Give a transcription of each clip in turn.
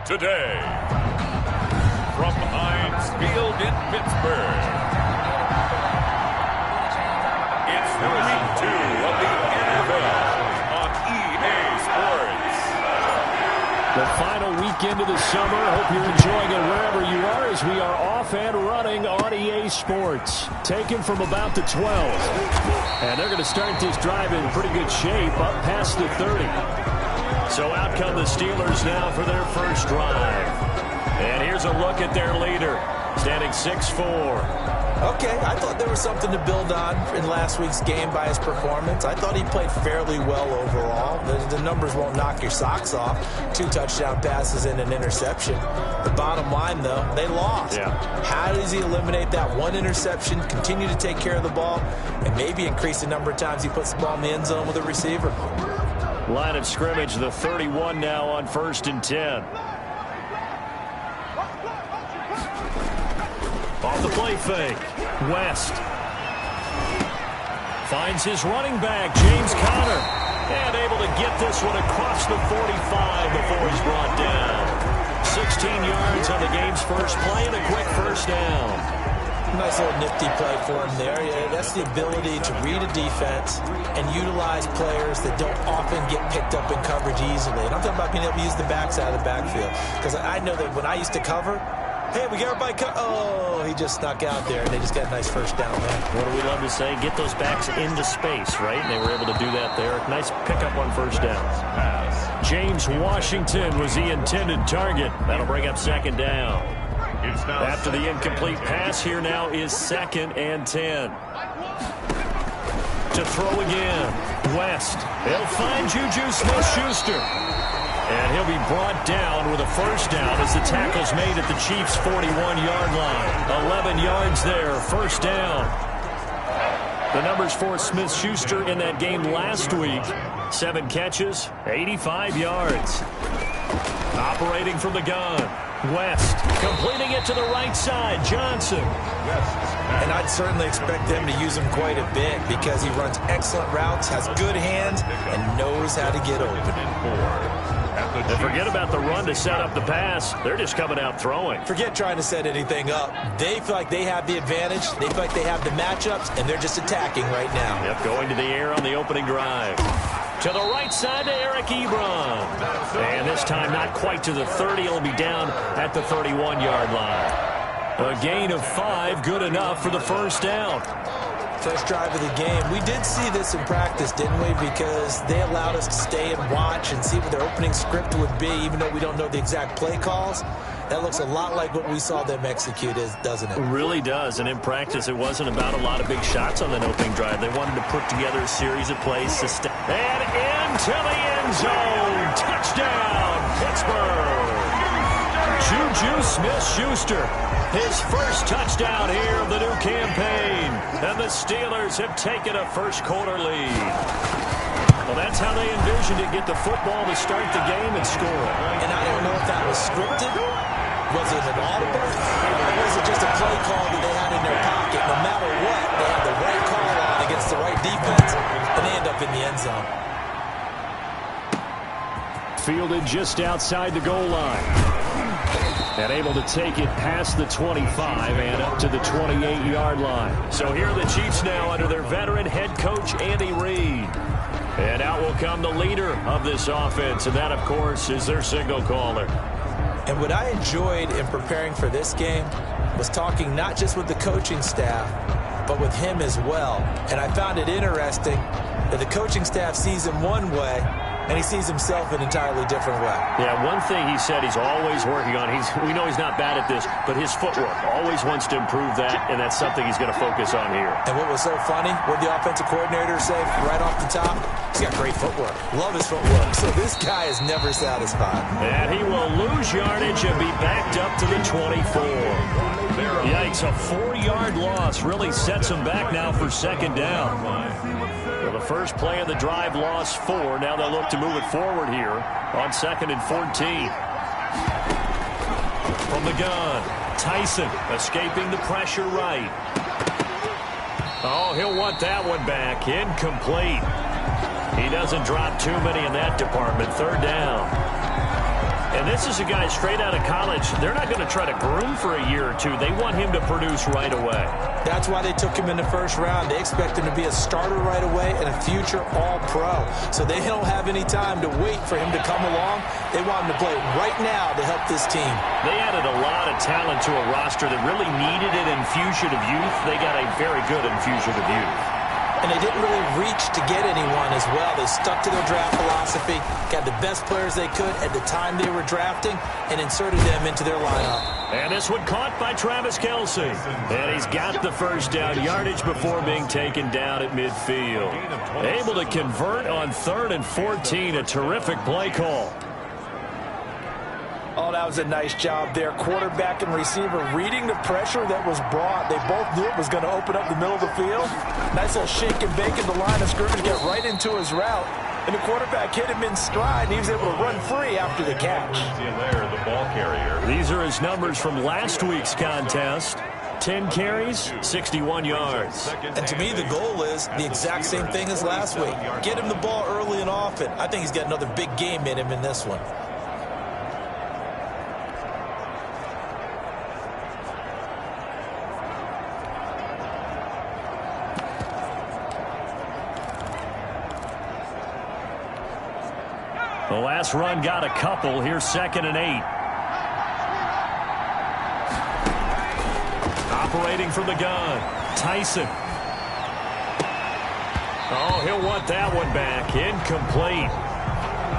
today. From Heinz Field in Pittsburgh, it's Week 2 of the NFL on EA Sports. The final weekend of the summer. Hope you're enjoying it wherever you are as we are off and running on EA Sports. Taken from about the 12. And they're going to start this drive in pretty good shape up past the 30. So out come the Steelers now for their first drive. And here's a look at their leader, standing 6'4". Okay, I thought there was something to build on in last week's game by his performance. I thought he played fairly well overall. The numbers won't knock your socks off. 2 touchdown passes and an interception. The bottom line, though, they lost. Yeah. How does he eliminate that one interception, continue to take care of the ball, and maybe increase the number of times he puts the ball in the end zone with a receiver? Line of scrimmage, the 31 now on 1st and 10. Off the play fake. West finds his running back, James Conner, and able to get this one across the 45 before he's brought down. 16 yards on the game's first play and a quick first down. Nice little nifty play for him there. Yeah, that's the ability to read a defense and utilize players that don't often get picked up in coverage easily. And I'm talking about being able to use the backside of the backfield. Because I know that when I used to cover, hey, we got everybody oh, he just snuck out there, and they just got a nice first down there. What do we love to say? Get those backs into space, right? And they were able to do that there. Nice pickup on first down. James Washington was the intended target. That'll bring up second down. After the incomplete pass, here now is 2nd and 10. To throw again. West. He'll find Juju Smith-Schuster. And he'll be brought down with a first down as the tackle's made at the Chiefs' 41-yard line. 11 yards there, first down. The numbers for Smith-Schuster in that game last week. 7 catches, 85 yards. Operating from the gun. West, completing it to the right side. Johnson. And I'd certainly expect them to use him quite a bit because he runs excellent routes, has good hands, and knows how to get open. And forget about the run to set up the pass. They're just coming out throwing. Forget trying to set anything up. They feel like they have the advantage. They feel like they have the matchups, and they're just attacking right now. Yep, going to the air on the opening drive. To the right side to Eric Ebron. And this time not quite to the 30. He'll be down at the 31-yard line. A gain of 5, good enough for the first down. First drive of the game. We did see this in practice, didn't we? Because they allowed us to stay and watch and see what their opening script would be, even though we don't know the exact play calls. That looks a lot like what we saw them execute, doesn't it? It really does. And in practice, it wasn't about a lot of big shots on that opening drive. They wanted to put together a series of plays. And into the end zone. Touchdown, Pittsburgh. Juju Smith-Schuster. His first touchdown here of the new campaign. And the Steelers have taken a first-quarter lead. Well, that's how they envisioned it. Get the football to start the game and score it. And I don't know if that was scripted. Was it an audible? Or was it just a play call that they had in their pocket? No matter what, they had the right call on against the right defense, and they end up in the end zone. Fielded just outside the goal line. And able to take it past the 25 and up to the 28-yard line. So here are the Chiefs now under their veteran head coach, Andy Reid. And out will come the leader of this offense, and that, of course, is their signal caller. And what I enjoyed in preparing for this game was talking not just with the coaching staff, but with him as well. And I found it interesting that the coaching staff sees him one way, and he sees himself an entirely different way. Yeah, one thing he said he's always working on, we know he's not bad at this, but his footwork, always wants to improve that, and that's something he's going to focus on here. And what was so funny, what the offensive coordinator say right off the top? He's got great footwork. Love his footwork. So this guy is never satisfied. And he will lose yardage and be backed up to the 24. Yikes, a 4-yard loss really sets him back now for second down. Well, the first play of the drive lost 4. Now they'll look to move it forward here on 2nd and 14. From the gun, Tyson escaping the pressure right. Oh, he'll want that one back. Incomplete. He doesn't drop too many in that department. Third down. And this is a guy straight out of college. They're not going to try to groom for a year or two. They want him to produce right away. That's why they took him in the first round. They expect him to be a starter right away and a future all-pro. So they don't have any time to wait for him to come along. They want him to play right now to help this team. They added a lot of talent to a roster that really needed an infusion of youth. They got a very good infusion of youth. And they didn't really reach to get anyone as well. They stuck to their draft philosophy, got the best players they could at the time they were drafting, and inserted them into their lineup. And this one caught by Travis Kelce. And he's got the first down yardage before being taken down at midfield. Able to convert on 3rd and 14. A terrific play call. Oh, that was a nice job there. Quarterback and receiver reading the pressure that was brought. They both knew it was going to open up the middle of the field. Nice little shake and bake in the line of scrimmage, get right into his route. And the quarterback hit him in stride, and he was able to run free after the catch. The ball carrier. These are his numbers from last week's contest. 10 carries, 61 yards. And to me, the goal is the exact same thing as last week. Get him the ball early and often. I think he's got another big game in him in this one. The last run got a couple. Here's 2nd and 8. Operating from the gun, Tyson. Oh, he'll want that one back. Incomplete.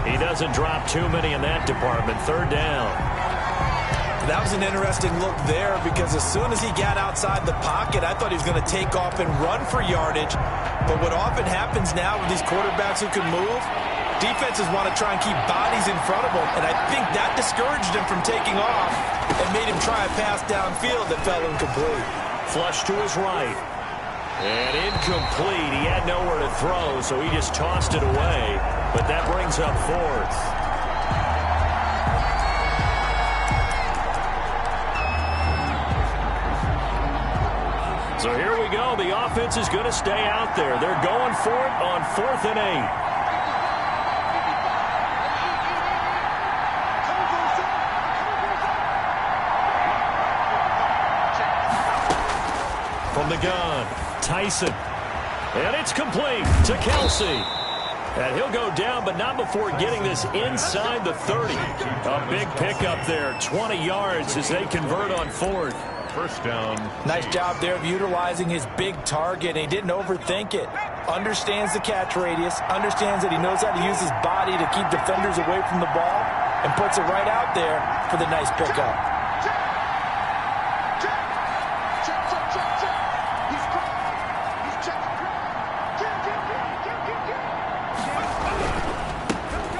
He doesn't drop too many in that department. 3rd down. That was an interesting look there because as soon as he got outside the pocket, I thought he was going to take off and run for yardage. But what often happens now with these quarterbacks who can move, defenses want to try and keep bodies in front of them, and I think that discouraged him from taking off and made him try a pass downfield that fell incomplete. Flush to his right. And incomplete. He had nowhere to throw, so he just tossed it away. But that brings up 4th. So here we go. The offense is going to stay out there. They're going for it on 4th and 8. From the gun, Tyson. And it's complete to Kelce. And he'll go down, but not before getting this inside the 30. A big pickup there, 20 yards as they convert on 4th. First down. Nice job there of utilizing his big target. He didn't overthink it. Understands the catch radius, understands that he knows how to use his body to keep defenders away from the ball, and puts it right out there for the nice pickup.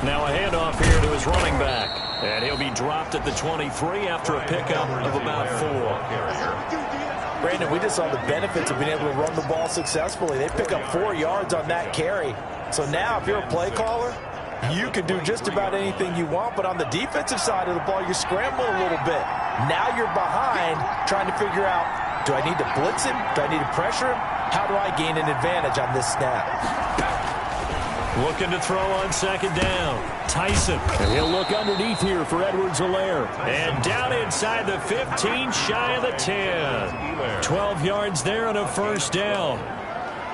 Now a handoff here to his running back. And he'll be dropped at the 23 after a pickup of about 4. Brandon, we just saw the benefits of being able to run the ball successfully. They pick up 4 yards on that carry. So now if you're a play caller, you can do just about anything you want. But on the defensive side of the ball, you're scrambling a little bit. Now you're behind trying to figure out, do I need to blitz him? Do I need to pressure him? How do I gain an advantage on this snap? Looking to throw on 2nd down. Tyson. And he'll look underneath here for Edwards-Helaire. And down inside the 15, shy of the 10. 12 yards there and a first down.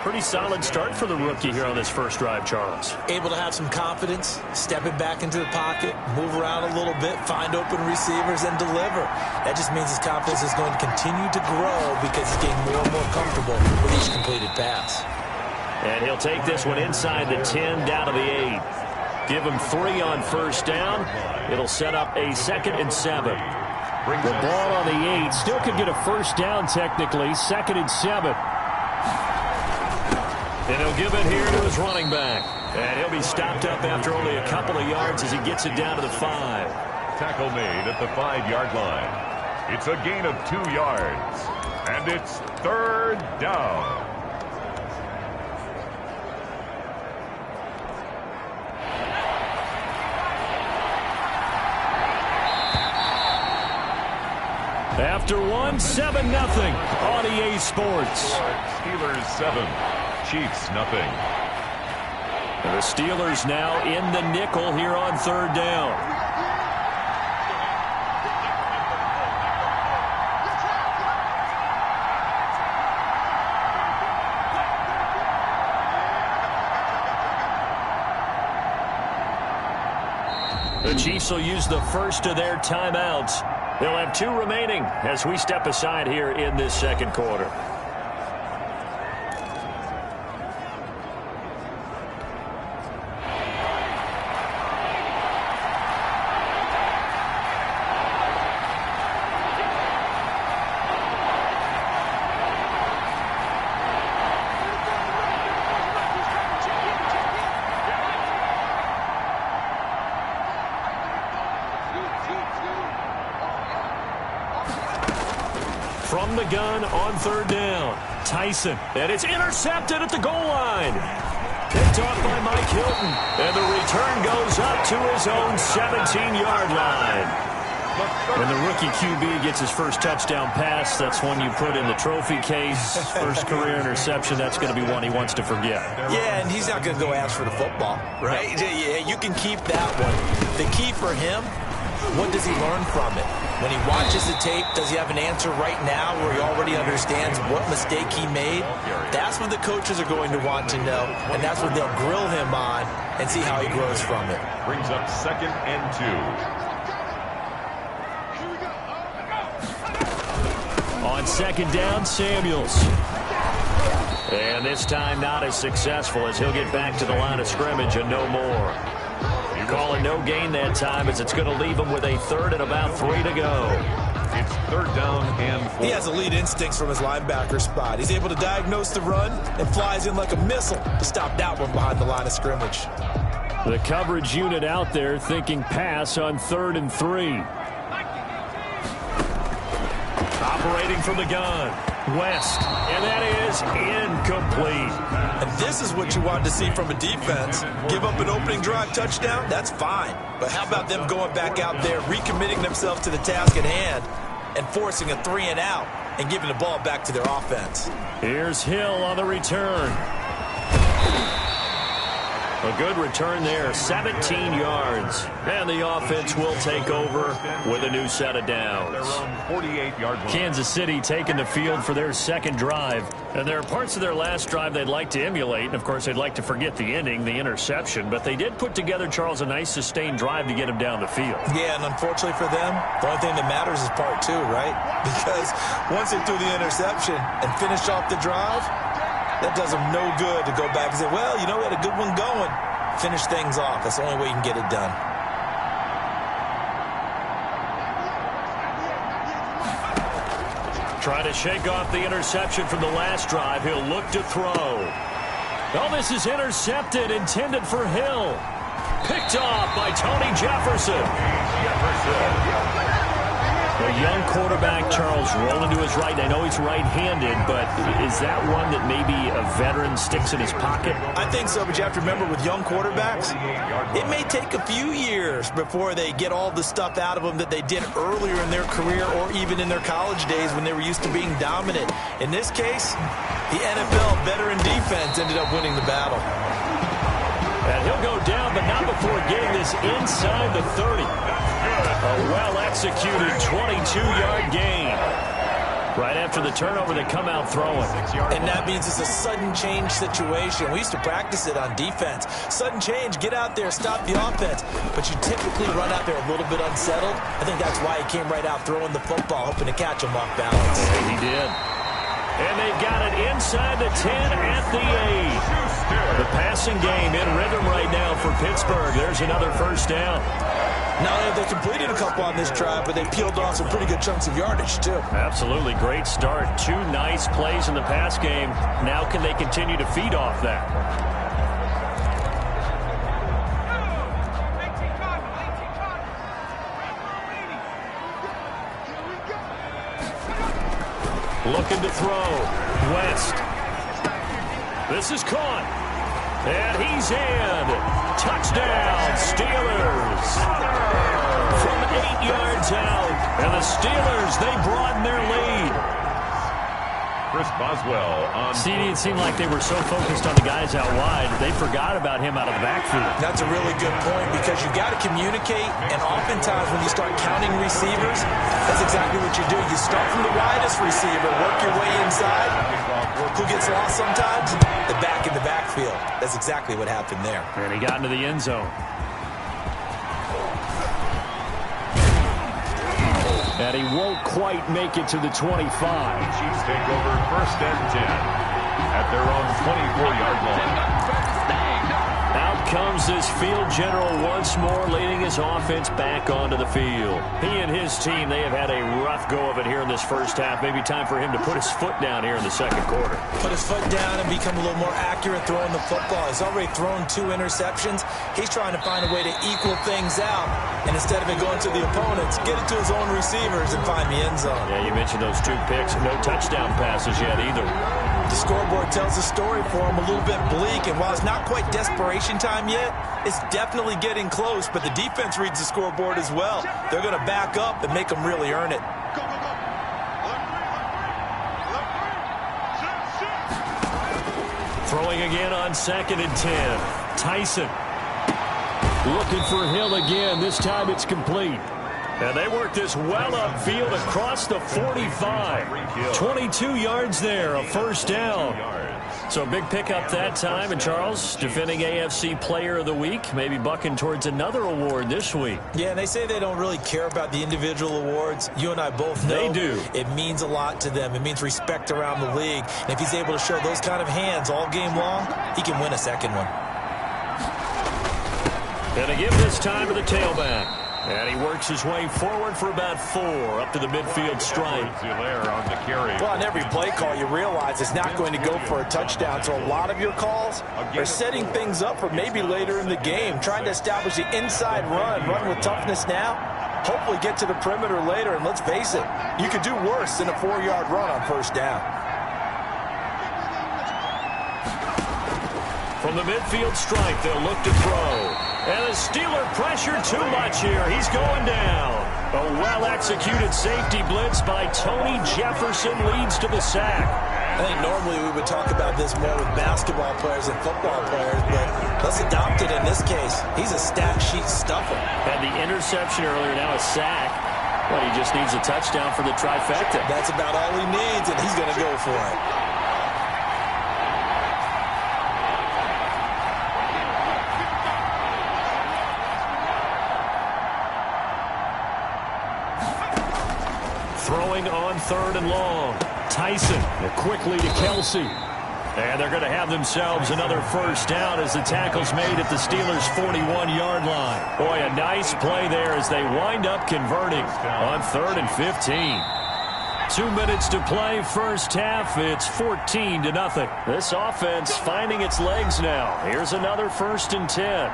Pretty solid start for the rookie here on this first drive, Charles. Able to have some confidence, stepping back into the pocket, move around a little bit, find open receivers, and deliver. That just means his confidence is going to continue to grow because he's getting more and more comfortable with each completed pass. And he'll take this one inside the 10, down to the 8. Give him 3 on first down. It'll set up a 2nd and 7. The ball on the 8. Still could get a first down technically. 2nd and 7. And he'll give it here to his running back. And he'll be stopped up after only a couple of yards as he gets it down to the 5. Tackle made at the 5-yard line. It's a gain of 2 yards. And it's 3rd down. After one, 7-0 on EA Sports. Steelers 7, Chiefs nothing. And the Steelers now in the nickel here on 3rd down. The Chiefs will use the first of their timeouts. They'll have 2 remaining as we step aside here in this second quarter. From the gun on 3rd down, Tyson, and it's intercepted at the goal line. Picked off by Mike Hilton, and the return goes up to his own 17-yard line. When the rookie QB gets his first touchdown pass, that's one you put in the trophy case. First career interception, that's going to be one he wants to forget. Yeah, and he's not going to go ask for the football, right? Yeah, you can keep that one. The key for him, what does he learn from it? When he watches the tape, does he have an answer right now where he already understands what mistake he made? That's what the coaches are going to want to know, and that's what they'll grill him on and see how he grows from it. Brings up 2nd and 2. On 2nd down, Samuels. And this time not as successful as he'll get back to the line of scrimmage and no more. Calling no gain that time as it's going to leave him with a 3rd and about 3 to go. It's 3rd down and 4. He has elite instincts from his linebacker spot. He's able to diagnose the run and flies in like a missile to stop that one behind the line of scrimmage. The coverage unit out there thinking pass on 3rd and 3. Operating from the gun, West, and that is incomplete. And this is what you want to see from a defense. Give up an opening drive touchdown, that's fine. But how about them going back out there, recommitting themselves to the task at hand, and forcing a 3-and-out and giving the ball back to their offense? Here's Hill on the return. A good return there, 17 yards. And the offense will take over with a new set of downs. 48-yard line. Kansas City taking the field for their second drive. And there are parts of their last drive they'd like to emulate. And, of course, they'd like to forget the ending, the interception. But they did put together, Charles, a nice sustained drive to get him down the field. Yeah, and unfortunately for them, the only thing that matters is part 2, right? Because once they threw the interception and finished off the drive, that does them no good to go back and say, well, you know, we had a good one going. Finish things off. That's the only way you can get it done. Try to shake off the interception from the last drive. He'll look to throw. Oh, this is intercepted, intended for Hill. Picked off by Tony Jefferson. A young quarterback, Charles, rolling to his right. I know he's right-handed, but is that one that maybe a veteran sticks in his pocket? I think so, but you have to remember with young quarterbacks, it may take a few years before they get all the stuff out of them that they did earlier in their career or even in their college days when they were used to being dominant. In this case, the NFL veteran defense ended up winning the battle. And he'll go down, but not before getting this inside the 30. A well-executed 22-yard gain. Right after the turnover, they come out throwing. And that means it's a sudden change situation. We used to practice it on defense. Sudden change, get out there, stop the offense. But you typically run out there a little bit unsettled. I think that's why he came right out throwing the football, hoping to catch him off balance. Yeah, he did. And they've got it inside the 10 at the 8. The passing game in rhythm right now for Pittsburgh. There's another first down. Not only have they completed a couple on this drive, but they peeled off some pretty good chunks of yardage, too. Absolutely. Great start. 2 nice plays in the pass game. Now can they continue to feed off that? Looking to throw. West. This is caught. And he's in. Touchdown, Steelers. From 8 yards out. And the Steelers, they broaden their lead. Chris Boswell on. CD, it seemed like they were so focused on the guys out wide, they forgot about him out of the backfield. That's a really good point because you got to communicate, and oftentimes when you start counting receivers, that's exactly what you do. You start from the widest receiver, work your way inside. Who gets lost sometimes? The back in the backfield. That's exactly what happened there. And he got into the end zone. And he won't quite make it to the 25. Chiefs take over 1st and 10 at their own 24-yard line. Out comes this field general once more, leading his offense back onto the field. He and his team, they have had a rough go of it here in this first half. Maybe time for him to put his foot down here in the second quarter. Put his foot down and become a little more accurate throwing the football. He's already thrown 2 interceptions. He's trying to find a way to equal things out. And instead of it going to the opponents, get it to his own receivers and find the end zone. Yeah, you mentioned those 2 picks. No touchdown passes yet either. The scoreboard tells a story for him, a little bit bleak, and while it's not quite desperation time yet, it's definitely getting close, but the defense reads the scoreboard as well. They're going to back up and make them really earn it. Throwing again on 2nd and 10. Tyson looking for Hill again. This time it's complete. And they work this well upfield across the 45. 22 yards there, a first down. So big pickup that time. And Charles, defending AFC Player of the Week, maybe bucking towards another award this week. Yeah, and they say they don't really care about the individual awards. You and I both know they do. It means a lot to them. It means respect around the league. And if he's able to show those kind of hands all game long, he can win a second one. And they give this time to the tailback. And he works his way forward for about 4 up to the midfield stripe. On the carry. Well, on every play call, you realize it's not going to go for a touchdown. So a lot of your calls are setting things up for maybe later in the game, trying to establish the inside run with toughness now, hopefully get to the perimeter later. And let's face it, you could do worse than a 4-yard run on first down. From the midfield stripe, they'll look to throw. And the Steeler pressure too much here. He's going down. A well-executed safety blitz by Tony Jefferson leads to the sack. I think normally we would talk about this more with basketball players and football players, but let's adopt it in this case. He's a stat sheet stuffer. Had the interception earlier, now a sack. Well, he just needs a touchdown for the trifecta. That's about all he needs, and he's going to go for it. Throwing on 3rd and long. Tyson quickly to Kelsey. And they're going to have themselves another first down as the tackle's made at the Steelers' 41-yard line. Boy, a nice play there as they wind up converting on 3rd and 15. 2 minutes to play, first half. It's 14-0. This offense finding its legs now. Here's another 1st and 10.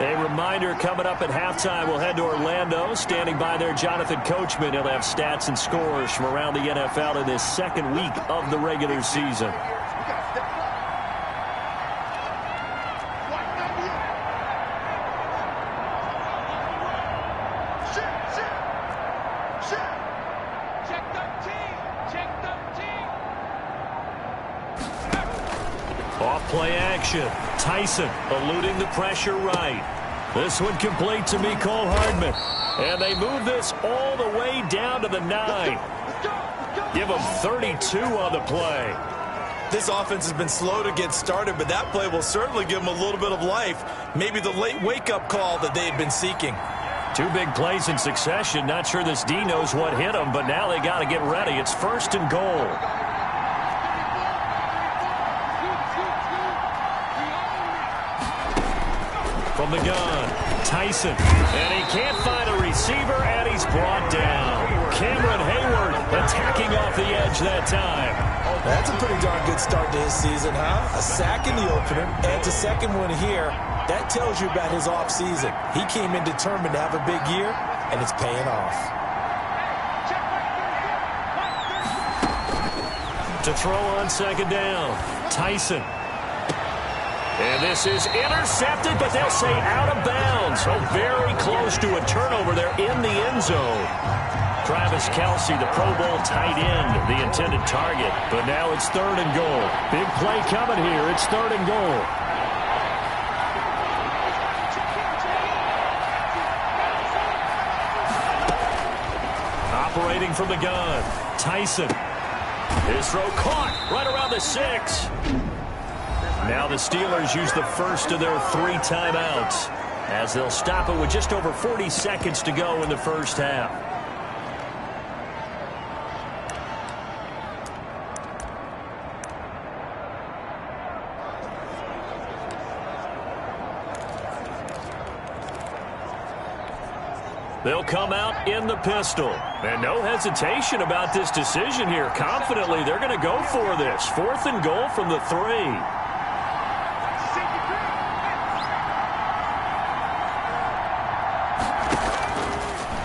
A reminder coming up at halftime, we'll head to Orlando. Standing by there, Jonathan Coachman. He'll have stats and scores from around the NFL in this second week of the regular season. Off-play action. Tyson eluding the pressure right. This one complete to Mecole Hardman. And they move this all the way down to the 9. Give them 32 on the play. This offense has been slow to get started, but that play will certainly give them a little bit of life. Maybe the late wake-up call that they had been seeking. 2 big plays in succession. Not sure this D knows what hit them, but now they got to get ready. It's 1st and goal. From the gun, Tyson. And he can't find a receiver, and he's brought down. Cameron Hayward attacking off the edge that time. That's a pretty darn good start to his season, huh? A sack in the opener, adds a second one here. That tells you about his offseason. He came in determined to have a big year, and it's paying off. To throw on 2nd down, Tyson. And this is intercepted, but they'll say out of bounds. So very close to a turnover there in the end zone. Travis Kelce, the Pro Bowl tight end, the intended target. But now it's 3rd and goal. Big play coming here. It's 3rd and goal. Operating from the gun, Tyson. His throw caught right around the 6. Now the Steelers use the first of their 3 timeouts as they'll stop it with just over 40 seconds to go in the first half. They'll come out in the pistol. And no hesitation about this decision here. Confidently, they're going to go for this. 4th and goal from the 3.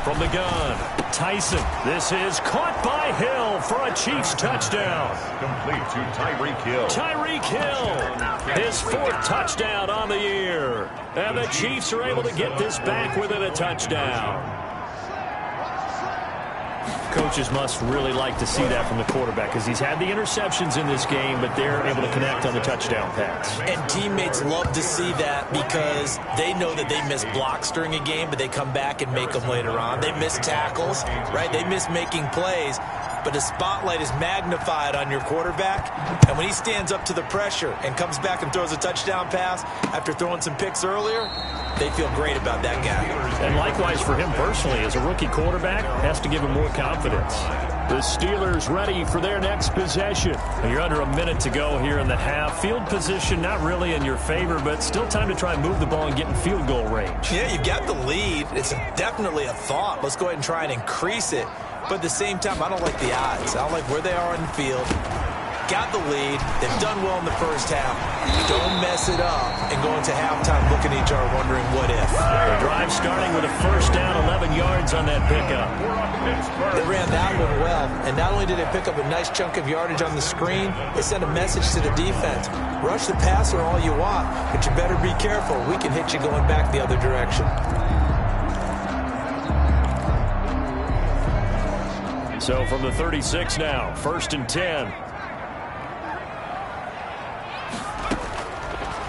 From the gun, Tyson. This is caught by Hill for a Chiefs touchdown. Complete to Tyreek Hill. Tyreek Hill, his 4th touchdown on the year. And the Chiefs are able to get this back within a touchdown. Coaches must really like to see that from the quarterback because he's had the interceptions in this game, but they're able to connect on the touchdown pass. And teammates love to see that because they know that they miss blocks during a game, but they come back and make them later on. They miss tackles, right? They miss making plays, but the spotlight is magnified on your quarterback. And when he stands up to the pressure and comes back and throws a touchdown pass after throwing some picks earlier, they feel great about that guy. And likewise for him personally, as a rookie quarterback, has to give him more confidence. The Steelers ready for their next possession. You're under a minute to go here in the half. Field position not really in your favor, but still time to try and move the ball and get in field goal range. Yeah, you've got the lead. It's definitely a thought. Let's go ahead and try and increase it. But at the same time, I don't like the odds. I don't like where they are on the field. Got the lead. They've done well in the first half. Don't mess it up and go into halftime looking at each other wondering what if. The drive starting with a first down, 11 yards on that pickup. They ran that one well, and not only did they pick up a nice chunk of yardage on the screen, they sent a message to the defense. Rush the passer all you want, but you better be careful. We can hit you going back the other direction. So from the 36 now, 1st and 10.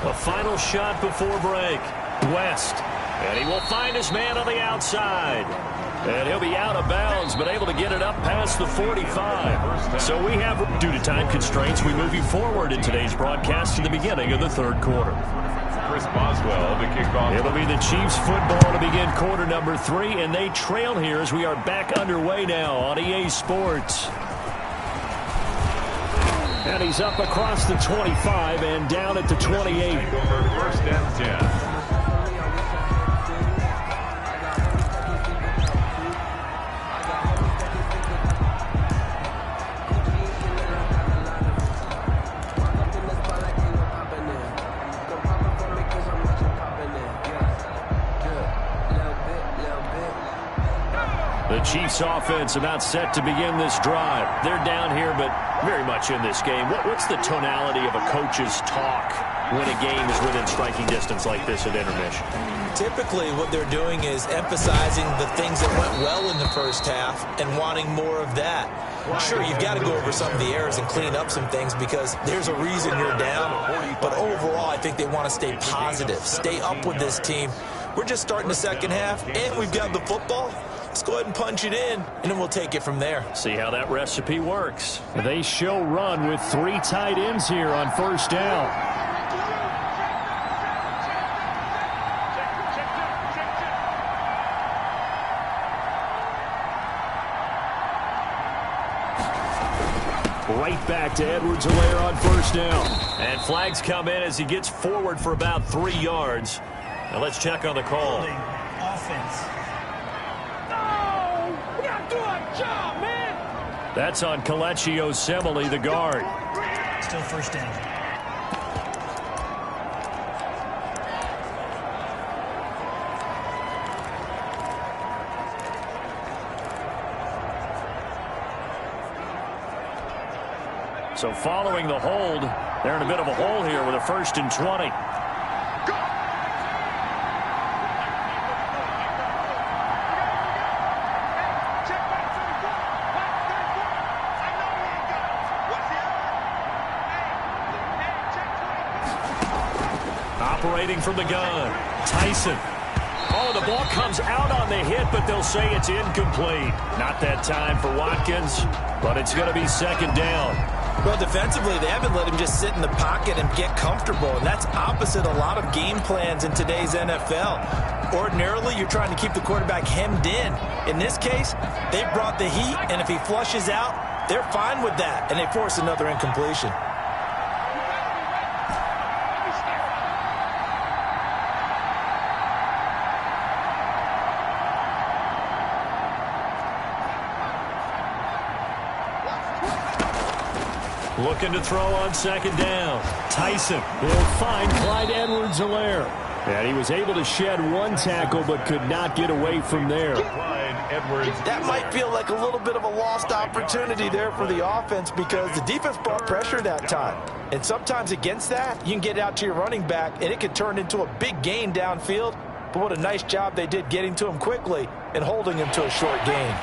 A final shot before break. West. And he will find his man on the outside. And he'll be out of bounds, but able to get it up past the 45. So we have, due to time constraints, we move you forward in today's broadcast to the beginning of the 3rd quarter. Chris Boswell to kick off. It'll be the Chiefs football to begin quarter number 3, and they trail here as we are back underway now on EA Sports. And he's up across the 25 and down at the 28. 1st and 10. The Chiefs offense about set to begin this drive. They're down here, but very much in this game. What's the tonality of a coach's talk when a game is within striking distance like this at intermission? Typically, what they're doing is emphasizing the things that went well in the first half and wanting more of that. Sure, you've got to go over some of the errors and clean up some things because there's a reason you're down. But overall, I think they want to stay positive, stay up with this team. We're just starting the second half, and we've got the football. Let's go ahead and punch it in, and then we'll take it from there. See how that recipe works. They show run with 3 tight ends here on 1st down. Right back to Edwards-Helaire on 1st down. And flags come in as he gets forward for about 3 yards. Now let's check on the call. Offense. That's on Kelechi Osemele, the guard. Still 1st down. So following the hold, they're in a bit of a hole here with a 1st and 20. Operating from the gun, Tyson. Oh, the ball comes out on the hit, but they'll say it's incomplete. Not that time for Watkins, but it's going to be 2nd down. Well, defensively, they haven't let him just sit in the pocket and get comfortable, and that's opposite a lot of game plans in today's NFL. Ordinarily, you're trying to keep the quarterback hemmed in. In this case, they brought the heat, and if he flushes out, they're fine with that, and they force another incompletion. Looking to throw on second down. Tyson will find Clyde Edwards-Helaire. And he was able to shed one tackle but could not get away from there. That might feel like a little bit of a lost opportunity there for the offense because the defense brought pressure that time. And sometimes against that, you can get out to your running back and it could turn into a big gain downfield. But what a nice job they did getting to him quickly and holding him to a short gain.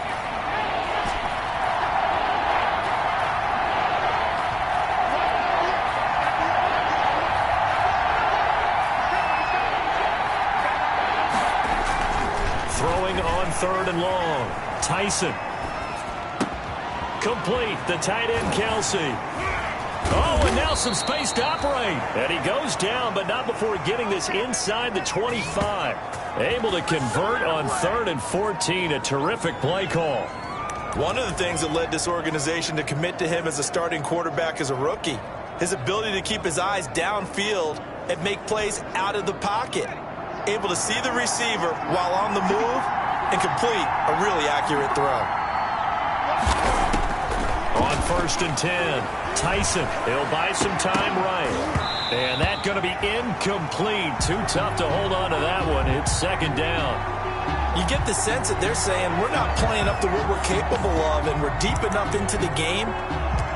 Third and long. Tyson. Complete. The tight end, Kelsey. Oh, and now some space to operate. And he goes down, but not before getting this inside the 25. Able to convert on 3rd and 14. A terrific play call. One of the things that led this organization to commit to him as a starting quarterback as a rookie, his ability to keep his eyes downfield and make plays out of the pocket. Able to see the receiver while on the move and complete a really accurate throw. On 1st and 10, Tyson. He'll buy some time right. And that's going to be incomplete. Too tough to hold on to that one. It's second down. You get the sense that they're saying we're not playing up to what we're capable of and we're deep enough into the game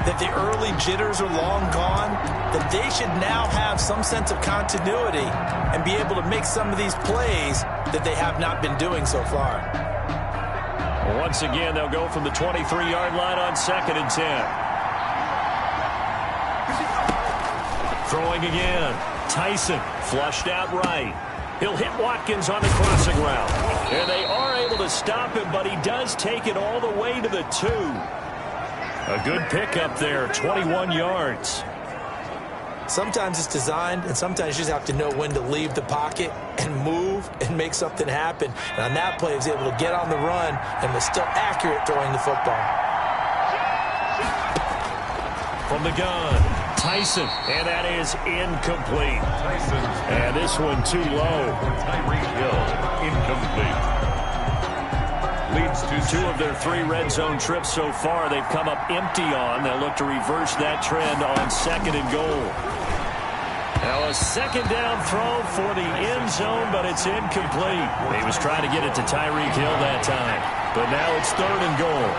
that the early jitters are long gone, that they should now have some sense of continuity and be able to make some of these plays that they have not been doing so far. Once again, they'll go from the 23-yard line on 2nd and 10. Throwing again. Tyson flushed out right. He'll hit Watkins on the crossing route. And they are able to stop him, but he does take it all the way to the 2. A good pickup there, 21 yards. Sometimes it's designed, and sometimes you just have to know when to leave the pocket and move and make something happen. And on that play, he was able to get on the run and was still accurate throwing the football. From the gun, Tyson, and that is incomplete. And this one too low. Tyreek Hill, incomplete. Leads to 2 of their 3 red zone trips so far they've come up empty on. They'll look to reverse that trend on 2nd and goal. Now a second down throw for the end zone, but it's incomplete. He was trying to get it to Tyreek Hill that time. But now it's 3rd and goal.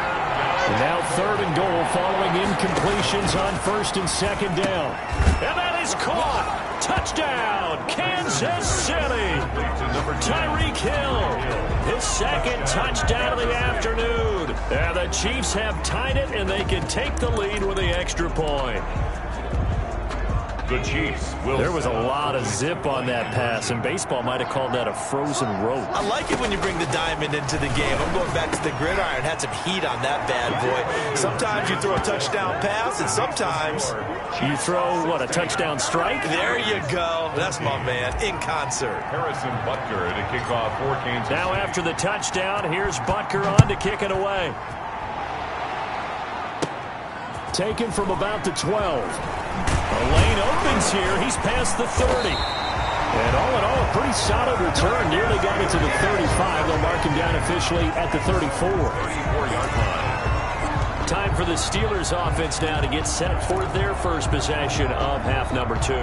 And now 3rd and goal following incompletions on 1st and 2nd down. And that is caught. Touchdown, Kansas City. Tyreek Hill, his 2nd touchdown of the afternoon. And the Chiefs have tied it, and they can take the lead with the extra point. The Chiefs will. There was a lot of zip on that pass, and baseball might have called that a frozen rope. I like it when you bring the diamond into the game. I'm going back to the gridiron. Had some heat on that bad boy. Sometimes you throw a touchdown pass, and sometimes you throw, what, a touchdown strike? There you go. That's my man, in concert. Harrison Butker to kick off for Kansas. Now after the touchdown, here's Butker on to kick it away. Taken from about the 12. A lane opens here. He's past the 30. And all in all, a pretty solid return. Nearly got it to the 35. They'll mark him down officially at the 34. 34-yard line. Time for the Steelers offense now to get set for their first possession of half number 2.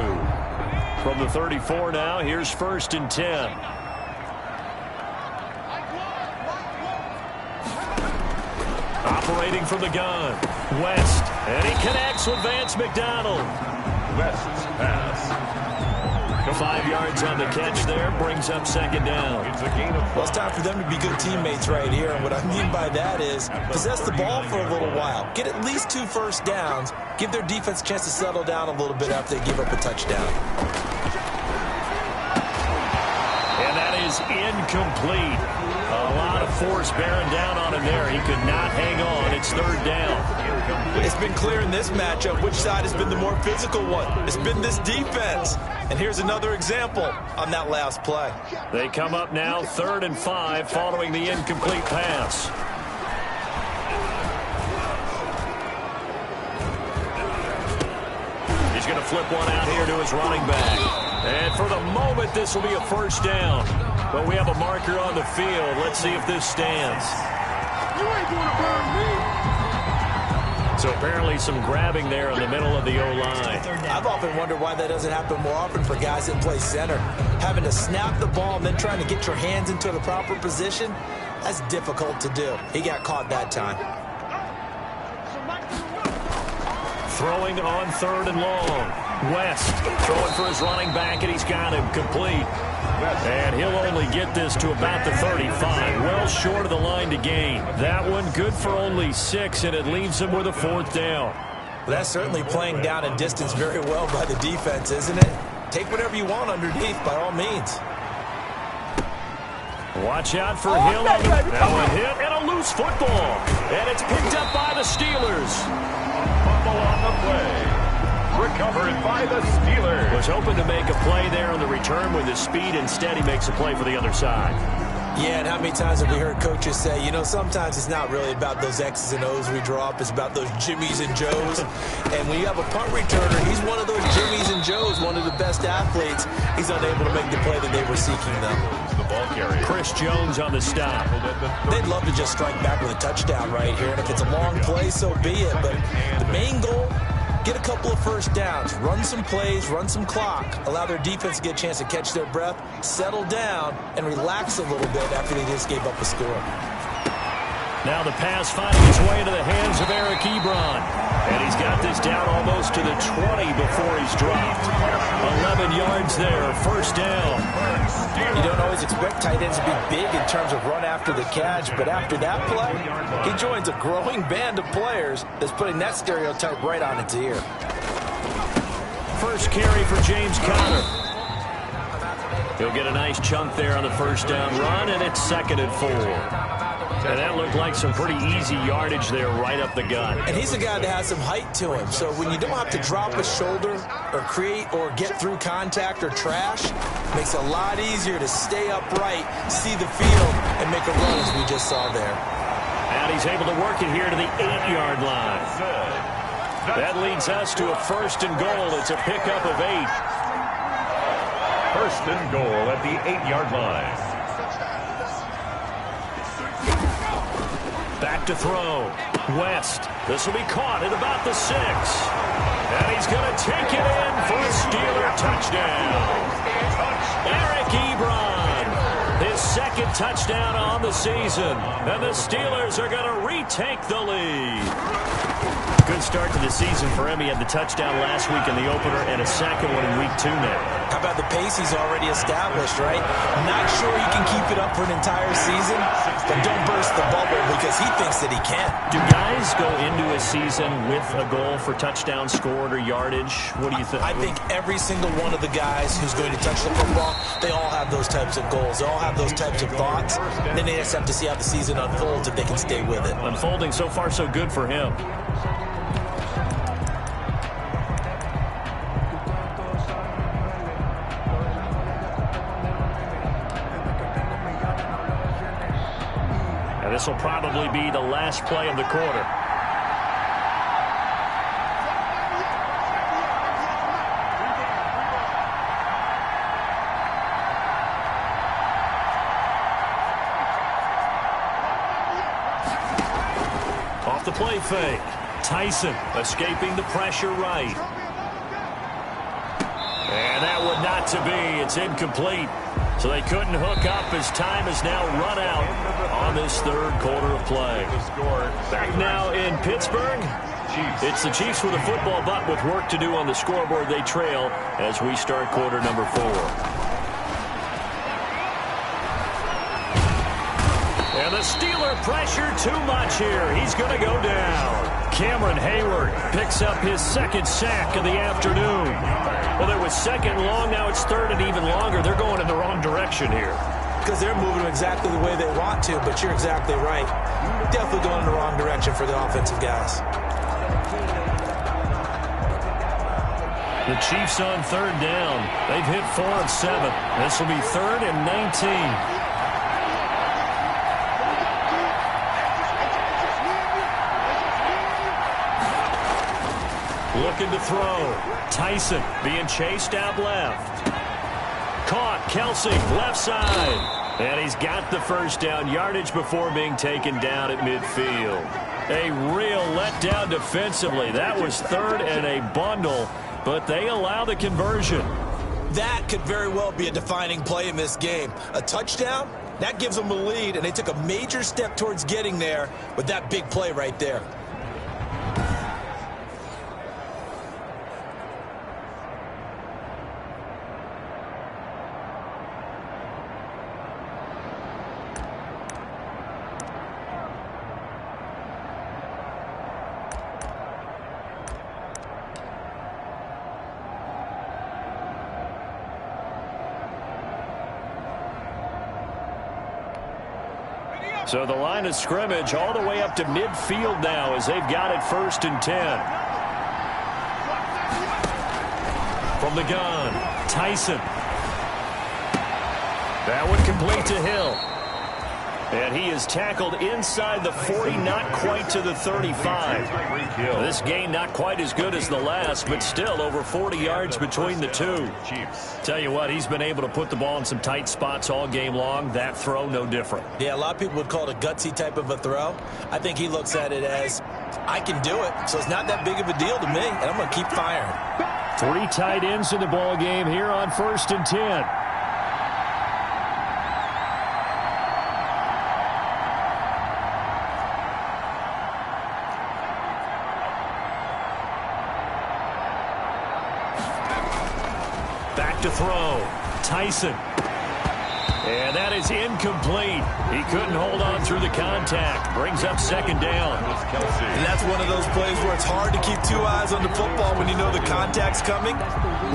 From the 34 now, here's 1st and 10. Operating from the gun, West, and he connects with Vance McDonald. West's pass. 5 yards on the catch there, brings up 2nd down. It's a gain of 5. Well, it's time for them to be good teammates right here. And what I mean by that is possess the ball for a little while. Get at least 2 first downs. Give their defense a chance to settle down a little bit after they give up a touchdown. And that is incomplete. A lot of force bearing down on him there. He could not hang on. It's 3rd down. It's been clear in this matchup which side has been the more physical one. It's been this defense. And here's another example on that last play. They come up now 3rd and 5 following the incomplete pass. He's going to flip one out here to his running back. And for the moment, this will be a 1st down. But we have a marker on the field. Let's see if this stands. You ain't going to burn me. So apparently some grabbing there in the middle of the O-line. I've often wondered why that doesn't happen more often for guys that play center. Having to snap the ball and then trying to get your hands into the proper position, that's difficult to do. He got caught that time. Throwing on 3rd and long. West throwing for his running back, and he's got him complete. And he'll only get this to about the 35, well short of the line to gain. That one good for only 6, and it leaves him with a 4th down. Well, that's certainly playing down and distance very well by the defense, isn't it? Take whatever you want underneath, by all means. Watch out for Hill. Now a hit and a loose football. And it's picked up by the Steelers. Fumble on the play. Recovered by the Steelers. Was hoping to make a play there on the return with his speed. Instead, he makes a play for the other side. Yeah, and how many times have we heard coaches say, you know, sometimes it's not really about those X's and O's we draw up. It's about those Jimmies and Joes. And when you have a punt returner, he's one of those Jimmies and Joes, one of the best athletes. He's unable to make the play that they were seeking, though. The ball carrier. Chris Jones on the stop. They'd love to just strike back with a touchdown right here. And if it's a long play, so be it. But the main goal, get a couple of first downs, run some plays, run some clock, allow their defense to get a chance to catch their breath, settle down, and relax a little bit after they just gave up a score. Now the pass finding its way into the hands of Eric Ebron. And he's got this down almost to the 20 before he's dropped. 11 yards there, 1st down. You don't always expect tight ends to be big in terms of run after the catch, but after that play, he joins a growing band of players that's putting that stereotype right on its ear. First carry for James Conner. He'll get a nice chunk there on the 1st down run, and it's 2nd and 4. And that looked like some pretty easy yardage there right up the gut. And he's a guy that has some height to him. So when you don't have to drop a shoulder or create or get through contact or trash, it makes it a lot easier to stay upright, see the field, and make a run as we just saw there. And he's able to work it here to the 8-yard line. That leads us to a 1st and goal. It's a pickup of 8. 1st and goal at the 8-yard line. Back to throw. West. This will be caught at about the 6. And he's going to take it in for a Steeler touchdown. Eric Ebron. His 2nd touchdown on the season. And the Steelers are going to retake the lead. Good start to the season for him. He had the touchdown last week in the opener and a 2nd one in week 2 now. How about the pace he's already established, right? Not sure he can keep it up for an entire season, but don't burst the bubble because he thinks that he can. Do guys go into a season with a goal for touchdown scored or yardage? What do you think? I think every single one of the guys who's going to touch the football, they all have those types of goals. They all have those types of thoughts. Then they just have to see how the season unfolds if they can stay with it. Unfolding so far so good for him. This will probably be the last play of the quarter. Off the play fake. Tyson escaping the pressure right. And that would not to be. It's incomplete. So they couldn't hook up as time has now run out on this 3rd quarter of play. Back now in Pittsburgh. It's the Chiefs with a football, but with work to do on the scoreboard. They trail as we start quarter number 4. And the Steeler pressure too much here. He's going to go down. Cameron Hayward picks up his 2nd sack of the afternoon. Well, there was 2nd long, now it's 3rd and even longer. They're going in the wrong direction here. Because they're moving exactly the way they want to, but you're exactly right. Definitely going in the wrong direction for the offensive guys. The Chiefs on 3rd down. They've hit 4 of 7. This will be 3rd and 19. Looking to throw. Tyson being chased out left. Caught. Kelsey, left side. And he's got the 1st down. Yardage before being taken down at midfield. A real letdown defensively. That was third and a bundle, but they allow the conversion. That could very well be a defining play in this game. A touchdown, that gives them a lead, and they took a major step towards getting there with that big play right there. So the line of scrimmage all the way up to midfield now as they've got it 1st and 10. From the gun, Tyson. That one complete to Hill. And he is tackled inside the 40, not quite to the 35. This gain not quite as good as the last, but still over 40 yards between the two. Tell you what, he's been able to put the ball in some tight spots all game long. That throw, no different. Yeah, a lot of people would call it a gutsy type of a throw. I think he looks at it as, I can do it, so it's not that big of a deal to me, and I'm going to keep firing. 3 tight ends in the ball game here on 1st and 10. To throw, Tyson. And that is incomplete. He couldn't hold on through the contact. Brings up 2nd down. And that's one of those plays where it's hard to keep 2 eyes on the football when you know the contact's coming,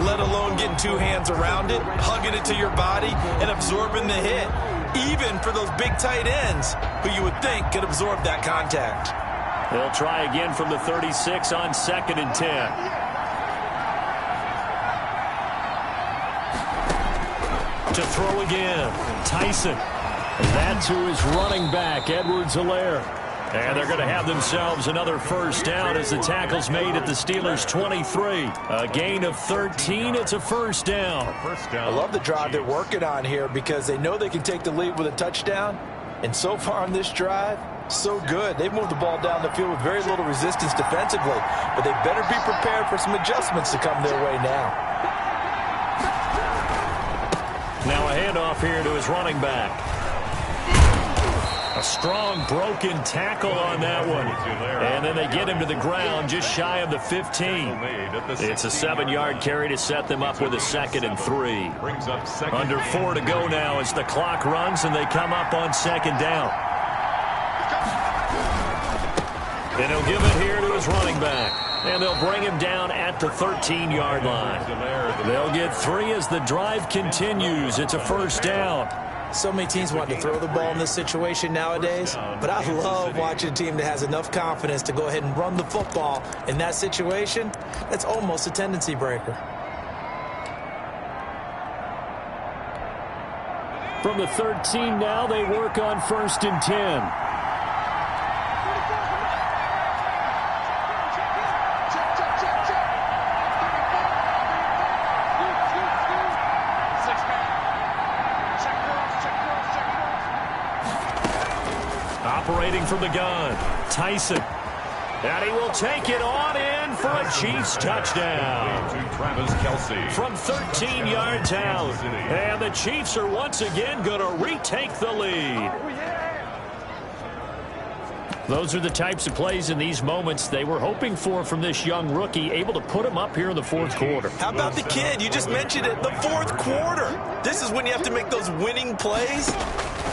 let alone getting 2 hands around it, hugging it to your body, and absorbing the hit. Even for those big tight ends who you would think could absorb that contact. They'll try again from the 36 on 2nd and 10. To throw again, Tyson. That's who is running back, Edwards-Helaire. And they're going to have themselves another 1st down as the tackle's made at the Steelers' 23. A gain of 13, it's a 1st down. I love the drive they're working on here because they know they can take the lead with a touchdown. And so far on this drive, so good. They've moved the ball down the field with very little resistance defensively. But they better be prepared for some adjustments to come their way now. Now a handoff here to his running back. A strong broken tackle on that one. And then they get him to the ground just shy of the 15. It's a 7-yard carry to set them up with a 2nd and 3. Under 4 to go now as the clock runs and they come up on 2nd down. And he'll give it here to his running back. And they'll bring him down at the 13-yard line. They'll get 3 as the drive continues. It's a 1st down. So many teams want to throw the ball in this situation nowadays, but I love watching a team that has enough confidence to go ahead and run the football in that situation. That's almost a tendency breaker. From the 13 now, they work on 1st and 10. Operating from the gun, Tyson. And he will take it on in for a Chiefs touchdown. From 13 yards out. And the Chiefs are once again going to retake the lead. Those are the types of plays in these moments they were hoping for from this young rookie, able to put him up here in the 4th quarter. How about the kid? You just mentioned it, the 4th quarter. This is when you have to make those winning plays.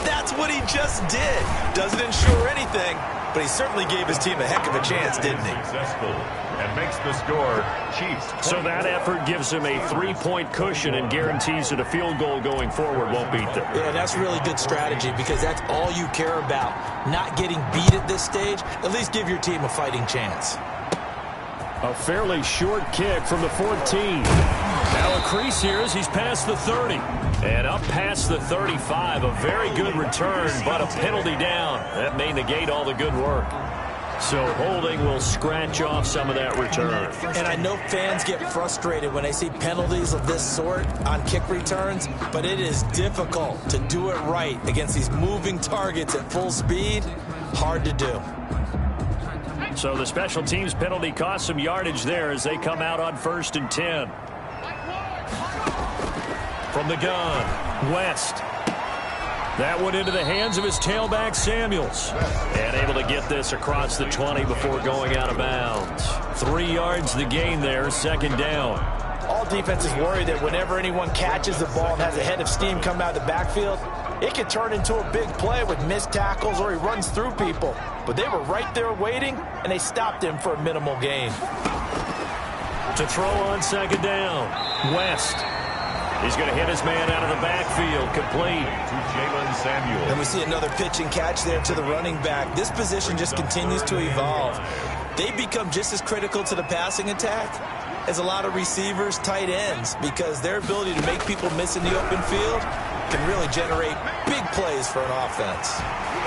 That's what he just did. Doesn't ensure anything, but he certainly gave his team a heck of a chance, didn't he? Successful and makes the score Chiefs. So that effort gives him a 3-point cushion and guarantees that a field goal going forward won't beat them. Yeah, that's really good strategy because that's all you care about. Not getting beat at this stage. At least give your team a fighting chance. A fairly short kick from the 14. Now a crease here as he's past the 30. And up past the 35. A very good return, but a penalty down. That may negate all the good work. So holding will scratch off some of that return. And I know fans get frustrated when they see penalties of this sort on kick returns, but it is difficult to do it right against these moving targets at full speed. Hard to do. So the special teams penalty cost some yardage there as they come out on 1st and 10. From the gun, West. That one into the hands of his tailback, Samuels. And able to get this across the 20 before going out of bounds. 3 yards the gain there, 2nd down. All defenses worry that whenever anyone catches the ball and has a head of steam come out of the backfield, it can turn into a big play with missed tackles or he runs through people. But they were right there waiting, and they stopped him for a minimal gain. To throw on 2nd down, West. He's going to hit his man out of the backfield, complete to Jalen Samuels. And we see another pitch and catch there to the running back. This position just continues to evolve. They become just as critical to the passing attack as a lot of receivers, tight ends, because their ability to make people miss in the open field can really generate big plays for an offense.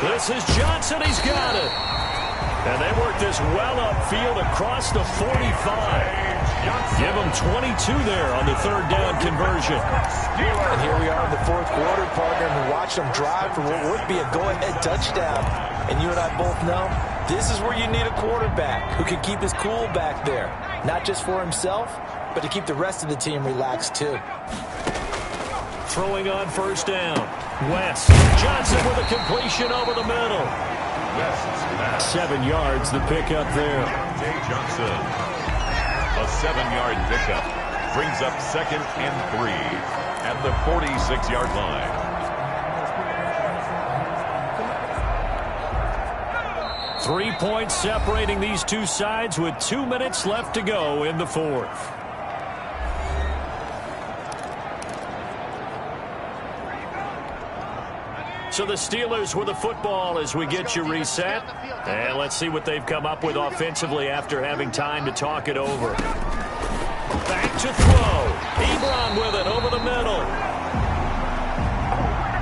This is Johnson. He's got it. And they work this well upfield across the 45. Give them 22 there on the 3rd down conversion. And here we are in the 4th quarter, partner, and watch them drive for what would be a go-ahead touchdown. And you and I both know this is where you need a quarterback who can keep his cool back there, not just for himself, but to keep the rest of the team relaxed too. Throwing on 1st down, West. Johnson with a completion over the middle. 7 yards, the pickup there. Johnson. A 7-yard pickup brings up 2nd and 3 at the 46-yard line. Three points separating these two sides with 2 minutes left to go in the 4th. So the Steelers with the football as we get you reset. And let's see what they've come up with offensively after having time to talk it over. Back to throw. Ebron with it over the middle.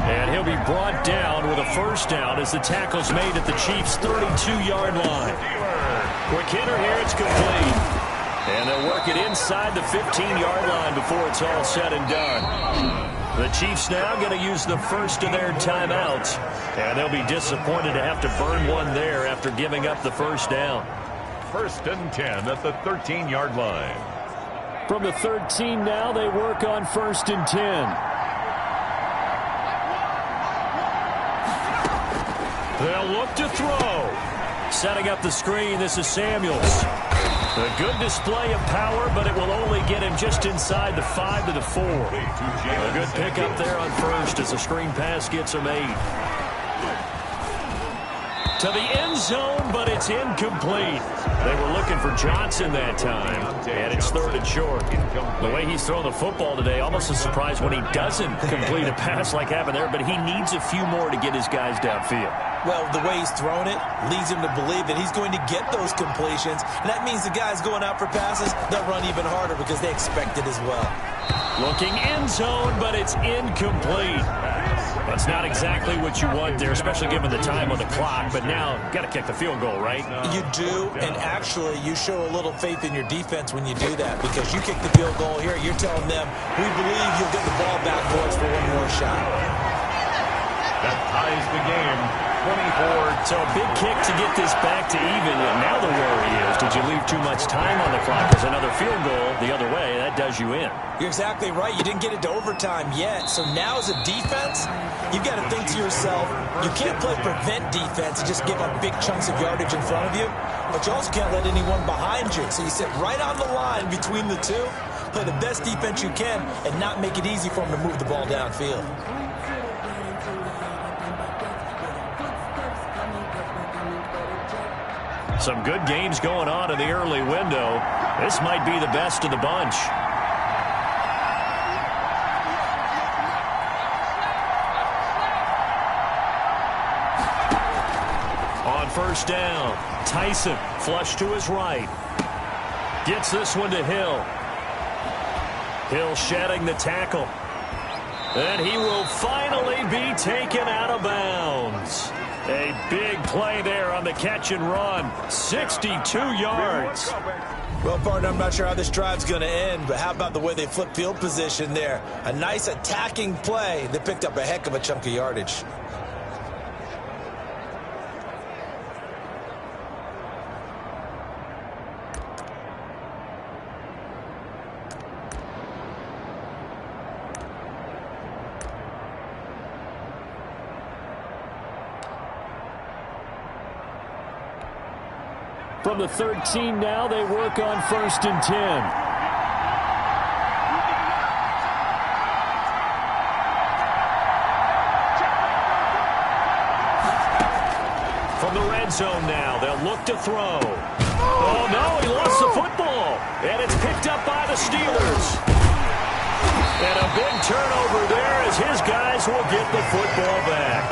And he'll be brought down with a 1st down as the tackle's made at the Chiefs' 32-yard line. Quick hitter here, it's complete. And they'll work it inside the 15-yard line before it's all said and done. The Chiefs now going to use the first of their timeouts, and they'll be disappointed to have to burn one there after giving up the 1st down. 1st and 10 at the 13-yard line. From the 13 now, they work on 1st and 10. They'll look to throw. Setting up the screen, this is Samuels. A good display of power, but it will only get him just inside the 5 to the 4. A good pickup there on 1st as the screen pass gets him 8. To the end zone, but it's incomplete. They were looking for Johnson that time, and it's 3rd and short. The way he's thrown the football today, almost a surprise when he doesn't complete a pass like happened there, but he needs a few more to get his guys downfield. Well, the way he's thrown it leads him to believe that he's going to get those completions. And that means the guys going out for passes, they'll run even harder because they expect it as well. Looking end zone, but it's incomplete. That's not exactly what you want there, especially given the time on the clock. But now, got to kick the field goal, right? You do, and actually, you show a little faith in your defense when you do that, because you kick the field goal here, you're telling them, we believe you'll get the ball back for us for one more shot. That ties the game. 24. So a big kick to get this back to even. And now the worry is, did you leave too much time on the clock? There's another field goal the other way. That does you in. You're exactly right. You didn't get it to overtime yet. So now as a defense, you've got to think to yourself, you can't play prevent defense and just give up big chunks of yardage in front of you. But you also can't let anyone behind you. So you sit right on the line between the two, play the best defense you can, and not make it easy for them to move the ball downfield. Some good games going on in the early window. This might be the best of the bunch. On 1st down, Tyson flush to his right. Gets this one to Hill. Hill shedding the tackle. And he will finally be taken out of bounds. A big play there on the catch and run. 62 yards. Well, partner, I'm not sure how this drive's going to end, but how about the way they flip field position there? A nice attacking play that picked up a heck of a chunk of yardage. From the 13 now, they work on 1st and 10. From the red zone now, they'll look to throw. Oh, no, he lost the football. And it's picked up by the Steelers. And a big turnover there as his guys will get the football back.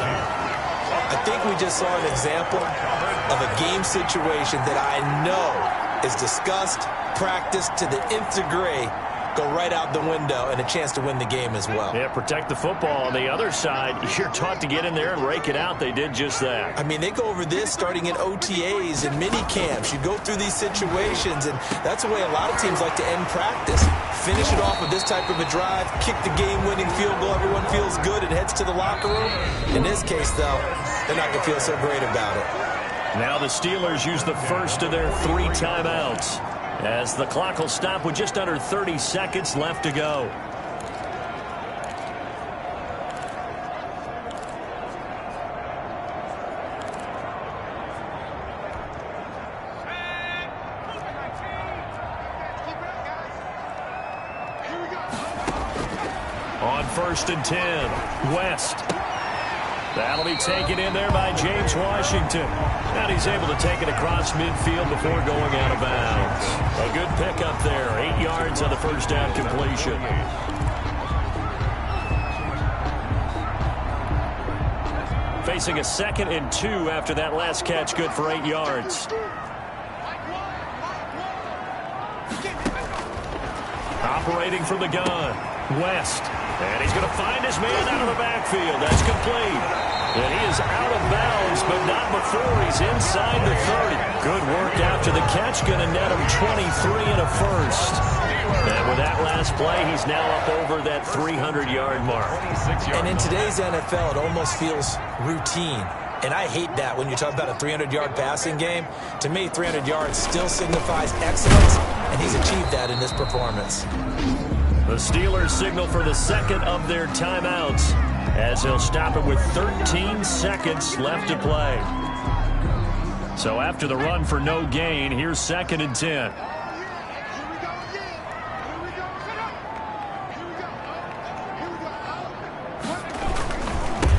I think we just saw an example of a game situation that I know is discussed, practiced to the nth degree, go right out the window, and a chance to win the game as well. Yeah, protect the football. On the other side, you're taught to get in there and rake it out. They did just that. I mean, they go over this starting in OTAs and mini camps. You go through these situations, and that's the way a lot of teams like to end practice. Finish it off with this type of a drive, kick the game-winning field goal. Everyone feels good and heads to the locker room. In this case, though, they're not going to feel so great about it. Now the Steelers use the first of their 3 timeouts, as the clock will stop with just under 30 seconds left to go. On 1st and 10, West. That'll be taken in there by James Washington. And he's able to take it across midfield before going out of bounds. A good pickup there. 8 yards on the first down completion. Facing a 2nd and 2 after that last catch. Good for 8 yards. Operating from the gun, West. And he's going to find his man out of the backfield. That's complete. And he is out of bounds, but not before he's inside the 30. Good work after the catch. Going to net him 23 and a first. And with that last play, he's now up over that 300-yard mark. And in today's NFL, it almost feels routine. And I hate that when you talk about a 300-yard passing game. To me, 300 yards still signifies excellence, and he's achieved that in this performance. The Steelers signal for the 2nd of their timeouts, as they'll stop it with 13 seconds left to play. So after the run for no gain, here's 2nd and 10.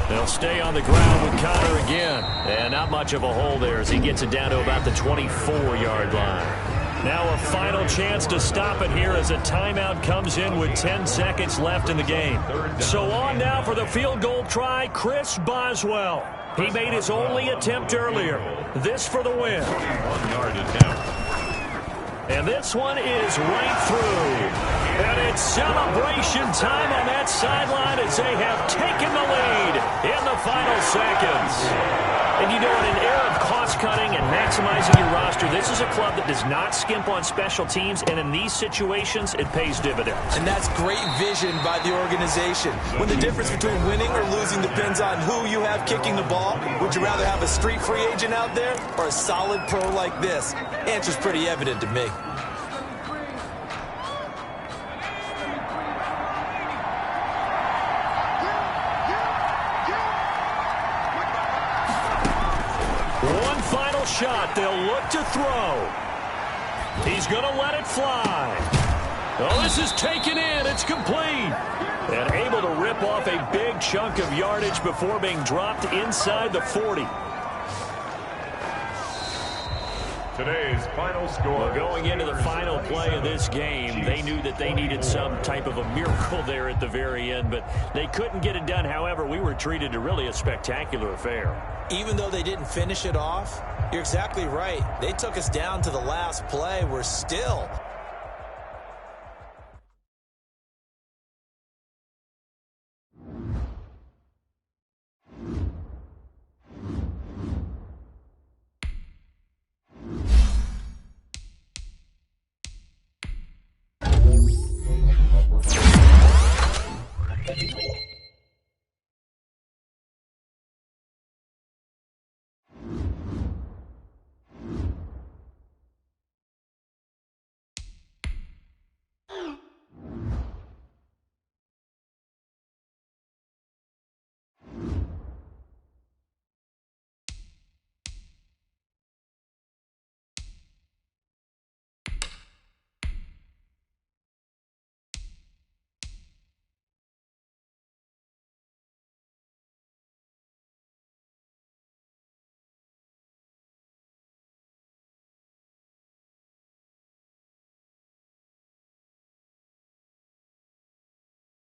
They'll stay on the ground with Connor again. And not much of a hole there as he gets it down to about the 24-yard line. Now a final chance to stop it here as a timeout comes in with 10 seconds left in the game. So on now for the field goal try, Chris Boswell. He made his only attempt earlier. This for the win. 1 yard attempt. And this one is right through. And it's celebration time on that sideline as they have taken the lead in the final seconds. And you know, in an era of cost-cutting and maximizing your roster, this is a club that does not skimp on special teams, and in these situations, it pays dividends. And that's great vision by the organization. When the difference between winning or losing depends on who you have kicking the ball, would you rather have a street free agent out there or a solid pro like this? Answer's pretty evident to me. One final shot. They'll look to throw. He's going to let it fly. Oh, this is taken in. It's complete. And able to rip off a big chunk of yardage before being dropped inside the 40. Today's final score. Well, going into the final play of this game, they knew that they needed some type of a miracle there at the very end, but they couldn't get it done. However, we were treated to really a spectacular affair. Even though they didn't finish it off, you're exactly right. They took us down to the last play. We're still